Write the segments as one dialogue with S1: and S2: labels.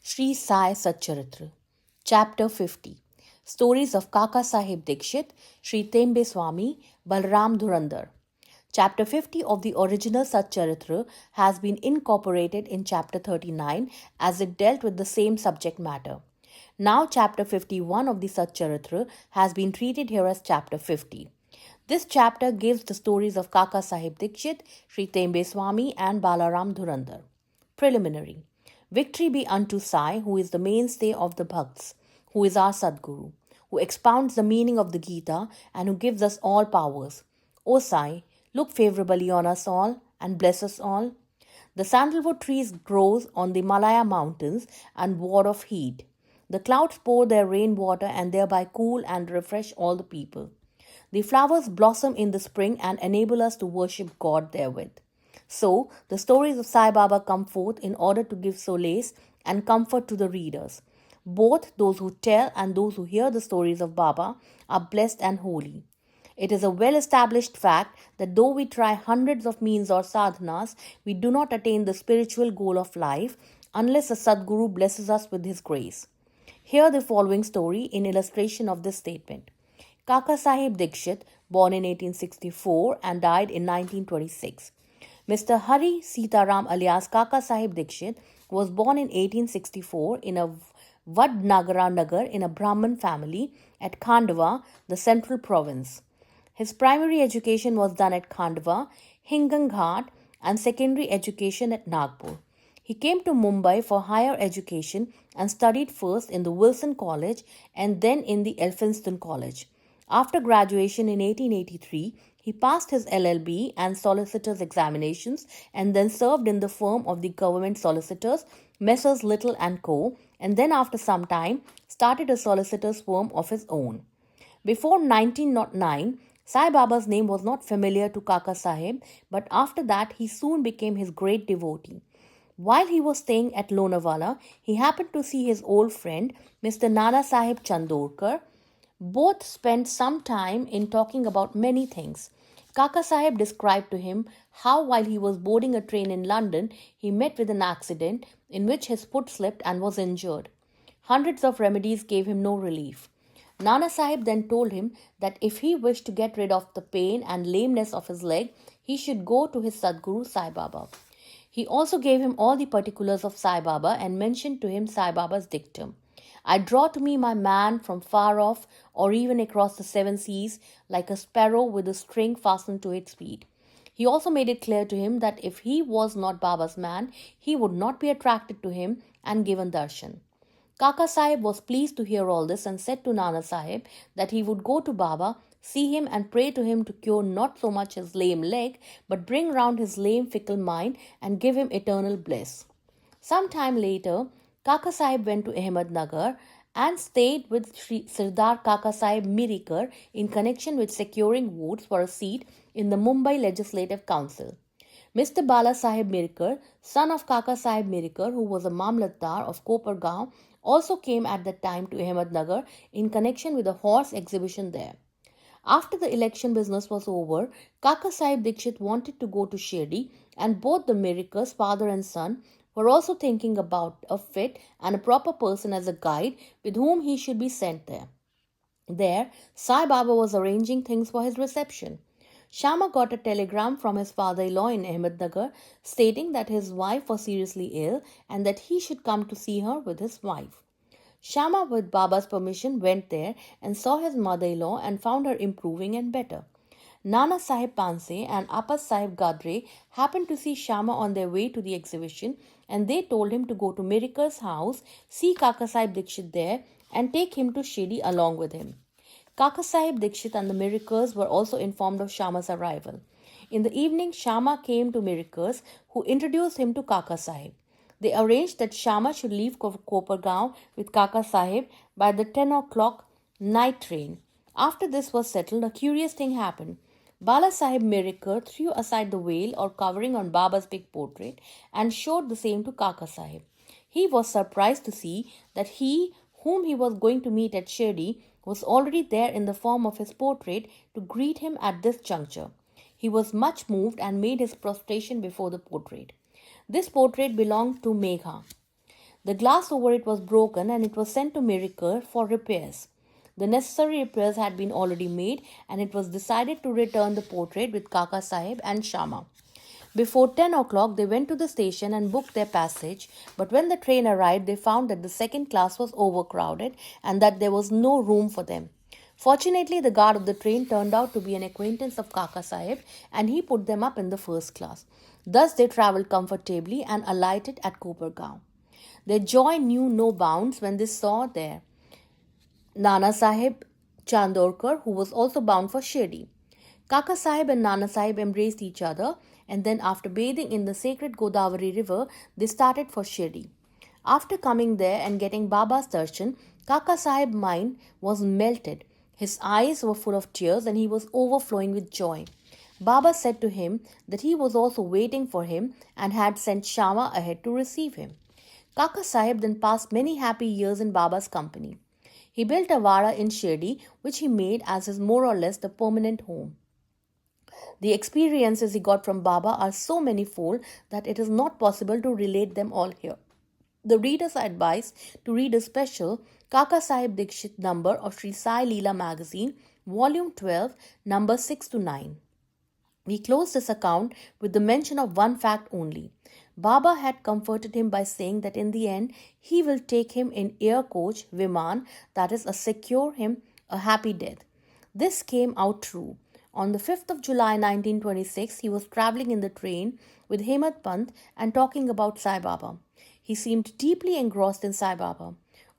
S1: Sri Sai Satcharitra Chapter 50 Stories of Kaka Sahib Dikshit, Sri Tembe Swami, Balram Dhurandhar. Chapter 50 of the original Satcharitra has been incorporated in Chapter 39 as it dealt with the same subject matter. Now, Chapter 51 of the Satcharitra has been treated here as Chapter 50. This chapter gives the stories of Kaka Sahib Dikshit, Sri Tembe Swami, and Balaram Dhurandhar. Preliminary. Victory be unto Sai, who is the mainstay of the Bhakts, who is our Sadguru, who expounds the meaning of the Gita and who gives us all powers. O Sai, look favorably on us all and bless us all. The sandalwood trees grows on the Malaya mountains and ward of heat. The clouds pour their rainwater and thereby cool and refresh all the people. The flowers blossom in the spring and enable us to worship God therewith. So, the stories of Sai Baba come forth in order to give solace and comfort to the readers. Both those who tell and those who hear the stories of Baba are blessed and holy. It is a well established fact that though we try hundreds of means or sadhanas, we do not attain the spiritual goal of life unless a Sadguru blesses us with his grace. Hear the following story in illustration of this statement. Kaka Sahib Dikshit, born in 1864 and died in 1926. Mr. Hari Sitaram alias Kaka Sahib Dikshit was born in 1864 in a Vadnagara Nagar in a Brahmin family at Khandwa, the central province. His primary education was done at Khandwa, Hinganghat, and secondary education at Nagpur. He came to Mumbai for higher education and studied first in the Wilson College and then in the Elphinstone College. After graduation in 1883, he passed his LLB and solicitor's examinations and then served in the firm of the government solicitors, Messrs. Little and Co., and then after some time started a solicitor's firm of his own. Before 1909, Sai Baba's name was not familiar to Kaka Sahib, but after that he soon became his great devotee. While he was staying at Lonavala, he happened to see his old friend, Mr. Nana Sahib Chandorkar. Both spent some time in talking about many things. Kaka Sahib described to him how, while he was boarding a train in London, he met with an accident in which his foot slipped and was injured. Hundreds of remedies gave him no relief. Nana Sahib then told him that if he wished to get rid of the pain and lameness of his leg, he should go to his Sadguru Sai Baba. He also gave him all the particulars of Sai Baba and mentioned to him Sai Baba's dictum. I draw to me my man from far off or even across the seven seas like a sparrow with a string fastened to its feet. He also made it clear to him that if he was not Baba's man, he would not be attracted to him and given darshan. Kaka Sahib was pleased to hear all this and said to Nana Sahib that he would go to Baba, see him and pray to him to cure not so much his lame leg, but bring round his lame fickle mind and give him eternal bliss. Some time later, Kaka Sahib went to Ahmednagar and stayed with Sri Sirdar Kaka Sahib Mirikar in connection with securing votes for a seat in the Mumbai Legislative Council. Mr. Bala Sahib Mirikar, son of Kaka Sahib Mirikar, who was a Mamlatdar of Kopargaon, also came at that time to Ahmednagar in connection with a horse exhibition there. After the election business was over, Kaka Sahib Dikshit wanted to go to Shirdi, and both the Mirikars, father and son, were also thinking about a fit and a proper person as a guide with whom he should be sent there. There, Sai Baba was arranging things for his reception. Shama got a telegram from his father-in-law in Ahmednagar stating that his wife was seriously ill and that he should come to see her with his wife. Shama, with Baba's permission, went there and saw his mother-in-law and found her improving and better. Nana Sahib Panse and Appas Sahib Gadre happened to see Shama on their way to the exhibition and they told him to go to Mirikar's house, see Kaka Sahib Dikshit there and take him to Shirdi along with him. Kaka Sahib Dikshit and the Mirikars were also informed of Shama's arrival. In the evening, Shama came to Mirikars, who introduced him to Kaka Sahib. They arranged that Shama should leave Kopargaon with Kaka Sahib by the 10 o'clock night train. After this was settled, a curious thing happened. Bala Sahib Mirikar threw aside the veil or covering on Baba's big portrait and showed the same to Kaka Sahib. He was surprised to see that he, whom he was going to meet at Shirdi, was already there in the form of his portrait to greet him at this juncture. He was much moved and made his prostration before the portrait. This portrait belonged to Megha. The glass over it was broken and it was sent to Miracle for repairs. The necessary repairs had been already made and it was decided to return the portrait with Kaka Sahib and Shama. Before 10 o'clock, they went to the station and booked their passage, but when the train arrived, they found that the second class was overcrowded and that there was no room for them. Fortunately, the guard of the train turned out to be an acquaintance of Kaka Sahib and he put them up in the first class. Thus, they travelled comfortably and alighted at Kopergaon. Their joy knew no bounds when they saw there Nana Sahib Chandorkar, who was also bound for Shirdi. Kaka Sahib and Nana Sahib embraced each other, and then after bathing in the sacred Godavari river, they started for Shirdi. After coming there and getting Baba's darshan, Kaka Sahib's mind was melted. His eyes were full of tears and he was overflowing with joy. Baba said to him that he was also waiting for him and had sent Shama ahead to receive him. Kaka Sahib then passed many happy years in Baba's company. He built a vara in Shirdi, which he made as his more or less the permanent home. The experiences he got from Baba are so manifold that it is not possible to relate them all here. The readers are advised to read a special Kaka Sahib Dikshit number of Sri Sai Leela magazine, volume 12, number 6 to 9. We close this account with the mention of one fact only. Baba had comforted him by saying that in the end he will take him in air coach, Viman, that is, secure him a happy death. This came out true. On the 5th of July 1926, he was travelling in the train with Hemant Pant and talking about Sai Baba. He seemed deeply engrossed in Sai Baba.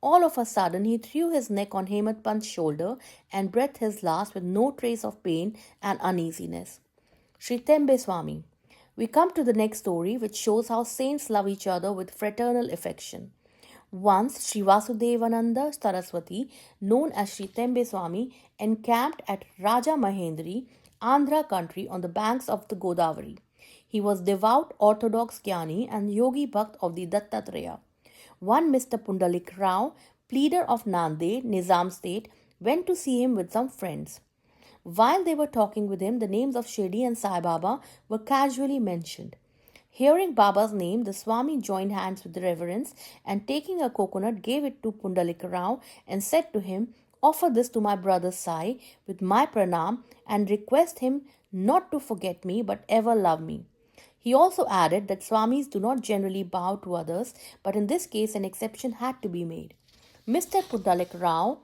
S1: All of a sudden, he threw his neck on Hemant Pant's shoulder and breathed his last with no trace of pain and uneasiness. Sri Tembe Swami. We come to the next story, which shows how saints love each other with fraternal affection. Once, Sri Vasudevananda Saraswati, known as Sri Tembe Swami, encamped at Raja Mahendri, Andhra country on the banks of the Godavari. He was devout orthodox Jnani and yogi bhakt of the Dattatreya. One Mr. Pundalik Rao, pleader of Nanded, Nizam state, went to see him with some friends. While they were talking with him, the names of Shirdi and Sai Baba were casually mentioned. Hearing Baba's name, the Swami joined hands with reverence and taking a coconut gave it to Pundalik Rao and said to him, "Offer this to my brother Sai with my pranam and request him not to forget me but ever love me." He also added that Swamis do not generally bow to others, but in this case an exception had to be made. Mr. Pundalik Rao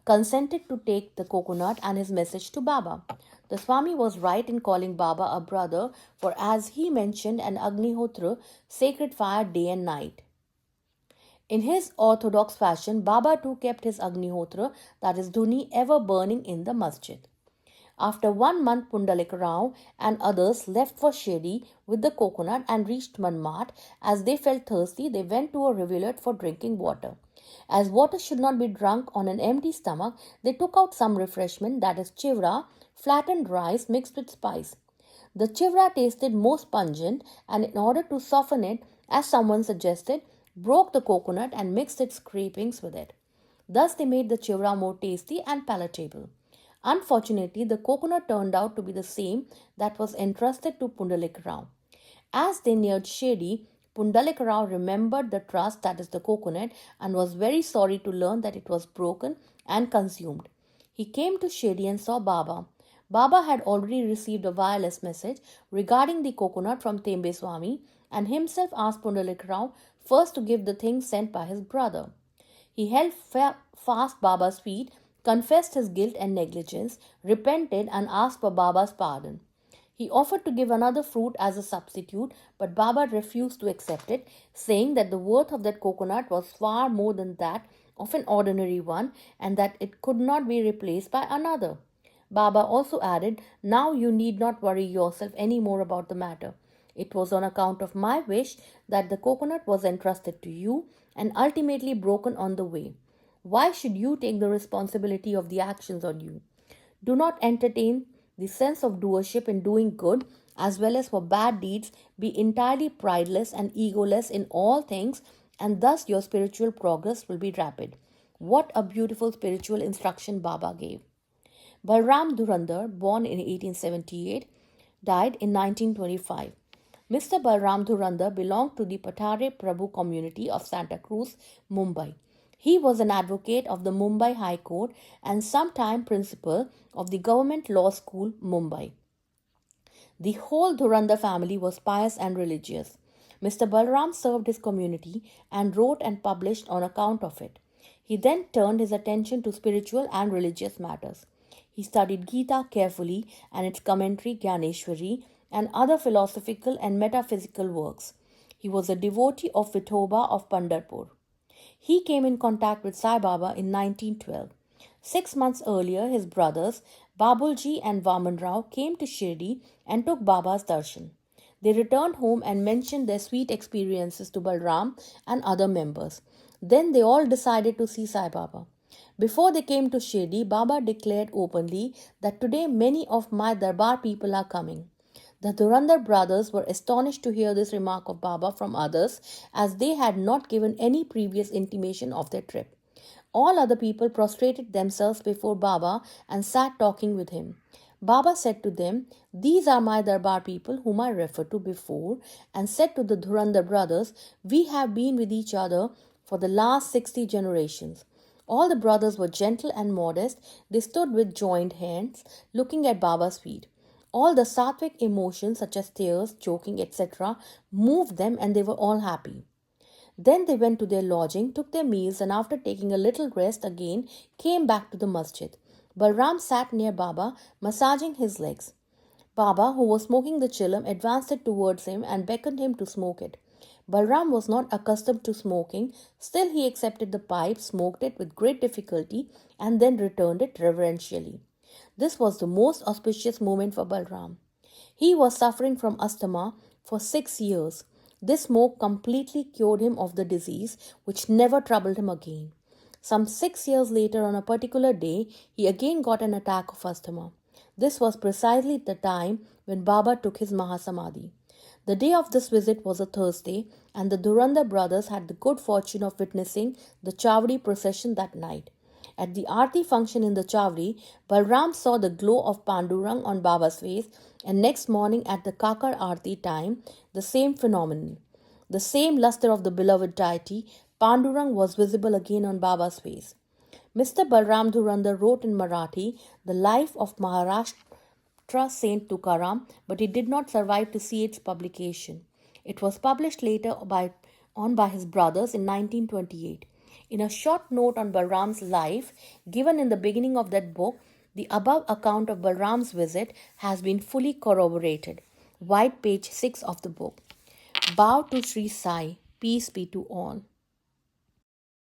S1: consented to take the coconut and his message to Baba. The Swami was right in calling Baba a brother, for as he mentioned an Agnihotra, sacred fire day and night. In his orthodox fashion, Baba too kept his Agnihotra, that is Dhuni, ever burning in the masjid. After 1 month, Pundalik Rao and others left for Shirdi with the coconut and reached Manmat. As they felt thirsty, they went to a rivulet for drinking water. As water should not be drunk on an empty stomach, they took out some refreshment, that is chivra, flattened rice mixed with spice. The chivra tasted most pungent, and in order to soften it, as someone suggested, broke the coconut and mixed its scrapings with it. Thus they made the chivra more tasty and palatable. Unfortunately, the coconut turned out to be the same that was entrusted to Pundalik Rao. As they neared Shirdi, Pundalik Rao remembered the trust, that is the coconut, and was very sorry to learn that it was broken and consumed. He came to Shirdi and saw Baba. Baba had already received a wireless message regarding the coconut from Tembe Swami and himself asked Pundalik Rao first to give the thing sent by his brother. He held fast Baba's feet, confessed his guilt and negligence, repented and asked for Baba's pardon. He offered to give another fruit as a substitute, but Baba refused to accept it, saying that the worth of that coconut was far more than that of an ordinary one and that it could not be replaced by another. Baba also added, "Now you need not worry yourself any more about the matter. It was on account of my wish that the coconut was entrusted to you and ultimately broken on the way. Why should you take the responsibility of the actions on you? Do not entertain the sense of doership in doing good as well as for bad deeds. Be entirely prideless and egoless in all things, and thus your spiritual progress will be rapid." What a beautiful spiritual instruction Baba gave. Balram Dhurandhar, born in 1878, died in 1925. Mr. Balram Dhurandhar belonged to the Patare Prabhu community of Santa Cruz, Mumbai. He was an advocate of the Mumbai High Court and sometime principal of the Government Law School, Mumbai. The whole Dhurandhar family was pious and religious. Mr. Balram served his community and wrote and published on account of it. He then turned his attention to spiritual and religious matters. He studied Gita carefully and its commentary Gyaneshwari and other philosophical and metaphysical works. He was a devotee of Vithoba of Pandharpur. He came in contact with Sai Baba in 1912. 6 months earlier, his brothers Babulji and Vaman Rao came to Shirdi and took Baba's darshan. They returned home and mentioned their sweet experiences to Balram and other members. Then they all decided to see Sai Baba. Before they came to Shirdi, Baba declared openly that today many of my Darbar people are coming. The Dhurandhar brothers were astonished to hear this remark of Baba from others, as they had not given any previous intimation of their trip. All other people prostrated themselves before Baba and sat talking with him. Baba said to them, "These are my Darbar people whom I referred to before," and said to the Dhurandhar brothers, "We have been with each other for the last 60 generations." All the brothers were gentle and modest. They stood with joined hands, looking at Baba's feet. All the sattvic emotions such as tears, choking, etc. moved them and they were all happy. Then they went to their lodging, took their meals, and after taking a little rest again came back to the masjid. Balram sat near Baba, massaging his legs. Baba, who was smoking the chillum, advanced it towards him and beckoned him to smoke it. Balram was not accustomed to smoking, still he accepted the pipe, smoked it with great difficulty, and then returned it reverentially. This was the most auspicious moment for Balram. He was suffering from asthma for 6 years. This smoke completely cured him of the disease, which never troubled him again. Some 6 years later, on a particular day, he again got an attack of asthma. This was precisely the time when Baba took his Mahasamadhi. The day of this visit was a Thursday, and the Dhurandhar brothers had the good fortune of witnessing the Chavdi procession that night. At the Aarti function in the Chavdi, Balram saw the glow of Pandurang on Baba's face, and next morning at the Kakar Aarti time, the same phenomenon. The same luster of the beloved deity, Pandurang, was visible again on Baba's face. Mr. Balram Dhurandhar wrote in Marathi the life of Maharashtra Saint Tukaram, but it did not survive to see its publication. It was published later by his brothers in 1928. In a short note on Balram's life given in the beginning of that book, the above account of Balram's visit has been fully corroborated. White page 6 of the book. Bow to Sri Sai. Peace be to all.